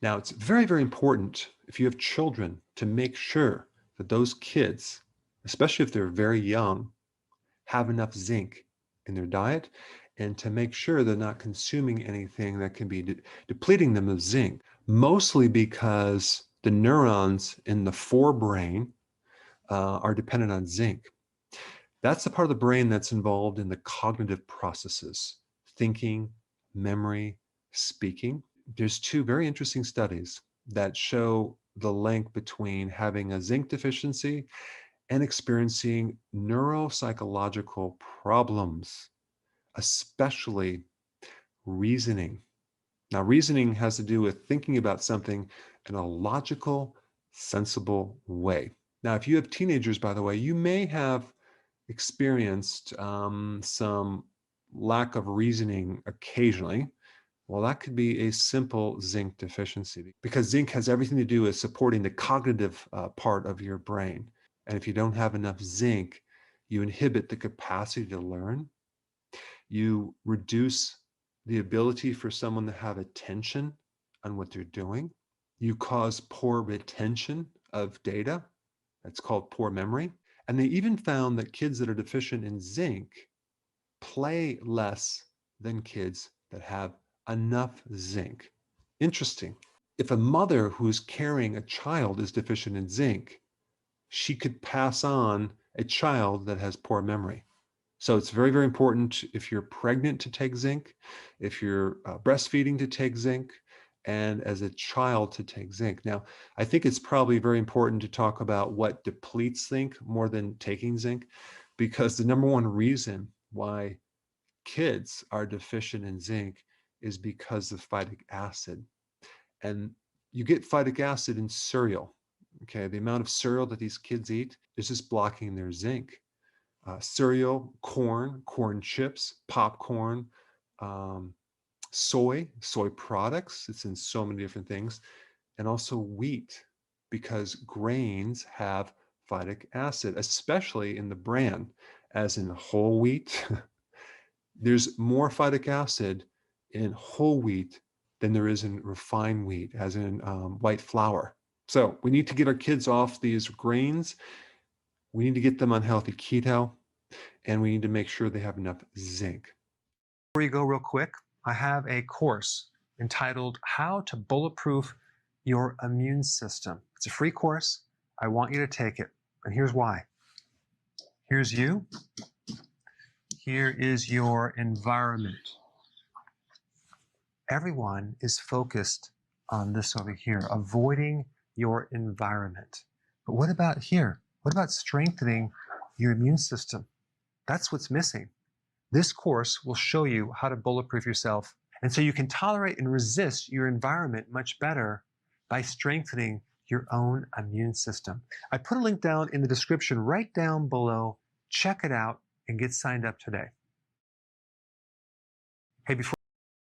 Now, it's very, very important if you have children to make sure that those kids, especially if they're very young, have enough zinc in their diet, and to make sure they're not consuming anything that can be depleting them of zinc, mostly because the neurons in the forebrain are dependent on zinc. That's the part of the brain that's involved in the cognitive processes, thinking, memory, speaking. There's two very interesting studies that show the link between having a zinc deficiency and experiencing neuropsychological problems, especially reasoning. Now, reasoning has to do with thinking about something in a logical, sensible way. Now, if you have teenagers, by the way, you may have experienced some lack of reasoning occasionally. Well, that could be a simple zinc deficiency, because zinc has everything to do with supporting the cognitive part of your brain. And if you don't have enough zinc, you inhibit the capacity to learn. You reduce the ability for someone to have attention on what they're doing. You cause poor retention of data. That's called poor memory. And they even found that kids that are deficient in zinc play less than kids that have enough zinc. Interesting. If a mother who's carrying a child is deficient in zinc, she could pass on a child that has poor memory. So it's very, very important if you're pregnant to take zinc, if you're breastfeeding to take zinc, and as a child to take zinc. Now, I think it's probably very important to talk about what depletes zinc more than taking zinc, because the number one reason why kids are deficient in zinc is because of phytic acid. And you get phytic acid in cereal. Okay, the amount of cereal that these kids eat is just blocking their zinc. Cereal, corn chips, popcorn, soy products. It's in so many different things. And also wheat, because grains have phytic acid, especially in the bran, as in whole wheat. There's more phytic acid in whole wheat than there is in refined wheat, as in white flour. So we need to get our kids off these grains. We need to get them on healthy keto, and we need to make sure they have enough zinc. Before you go real quick, I have a course entitled How to Bulletproof Your Immune System. It's a free course. I want you to take it. And here's why. Here's you. Here is your environment. Everyone is focused on this over here, avoiding your environment. But what about here? What about strengthening your immune system? That's what's missing. This course will show you how to bulletproof yourself, and so you can tolerate and resist your environment much better by strengthening your own immune system. I put a link down in the description right down below. Check it out and get signed up today. Hey, before